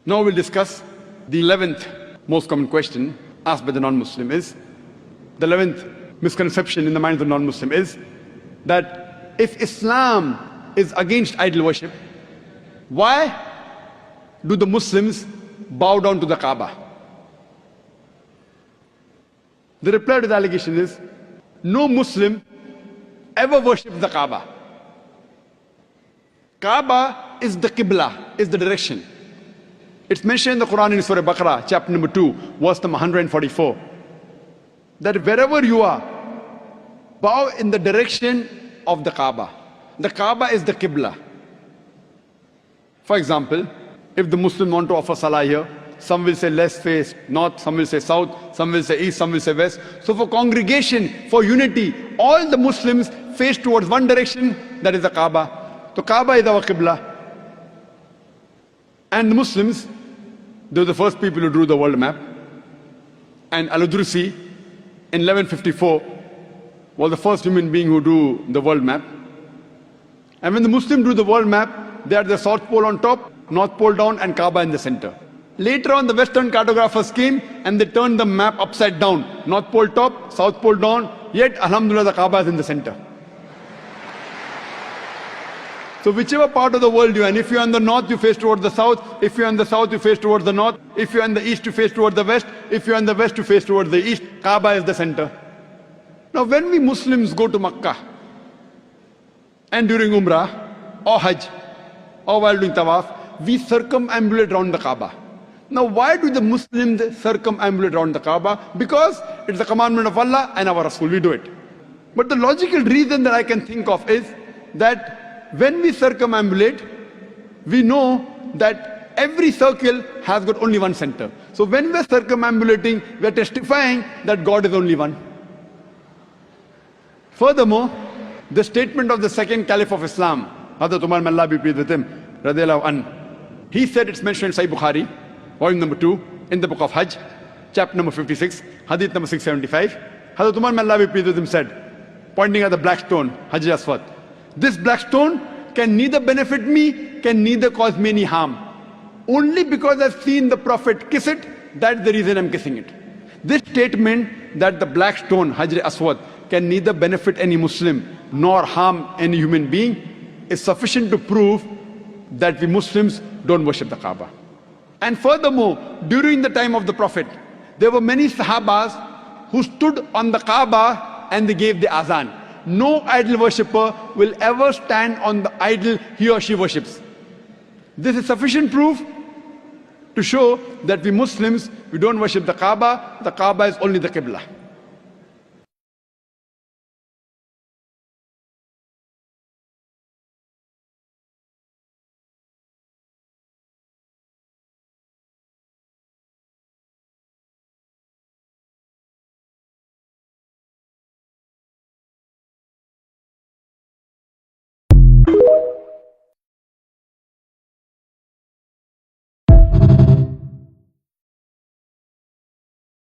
Now we'll discuss the 11th most common question asked by the non-Muslim is, the 11th misconception in the mind of the non-Muslim is that if Islam is against idol worship, why do the Muslims bow down to the Kaaba? The reply to the allegation is, no Muslim ever worships the Kaaba. Kaaba is the Qibla, is the direction. It's mentioned in the Quran in Surah Baqarah, chapter number 2, verse number 144, that wherever you are, bow in the direction of the Kaaba. The Kaaba is the Qibla. For example, if the Muslims want to offer salah here, some will say let's face north, some will say south, some will say east, some will say west. So for congregation, for unity, all the Muslims face towards one direction, that is the Kaaba. So Kaaba is our Qibla. And the Muslims, they were the first people who drew the world map. And Al-Udrusi in 1154 was the first human being who drew the world map. And when the Muslims drew the world map, they had the South Pole on top, North Pole down, and Kaaba in the center. Later on, the Western cartographers came and they turned the map upside down. North Pole top, South Pole down, yet Alhamdulillah the Kaaba is in the center. So whichever part of the world you are in, if you are in the north, you face towards the south. If you are in the south, you face towards the north. If you are in the east, you face towards the west. If you are in the west, you face towards the east. Kaaba is the center. Now when we Muslims go to Makkah, and during Umrah, or Hajj, or while doing Tawaf, we circumambulate around the Kaaba. Now why do the Muslims circumambulate around the Kaaba? Because it's the commandment of Allah and our Rasul, we do it. But the logical reason that I can think of is that when we circumambulate, we know that every circle has got only one center. So when we are circumambulating, we are testifying that God is only one. Furthermore, the statement of the second Caliph of Islam, Hazrat Umar, may Allah be pleased with him, radiallahu anhu, he said, it's mentioned in Sahih Bukhari, volume number 2, in the book of Hajj, chapter number 56, hadith number 675. Hazrat Umar, may Allah be pleased with him, said, pointing at the black stone, Hajar Aswad, this black stone can neither benefit me, can neither cause me any harm. Only because I've seen the Prophet kiss it, that's the reason I'm kissing it. This statement that the black stone, Hajar Aswad, can neither benefit any Muslim nor harm any human being is sufficient to prove that we Muslims don't worship the Kaaba. And furthermore, during the time of the Prophet, there were many Sahabas who stood on the Kaaba and they gave the azan. No idol worshipper will ever stand on the idol he or she worships. This is sufficient proof to show that we Muslims, we don't worship the Kaaba is only the Qibla.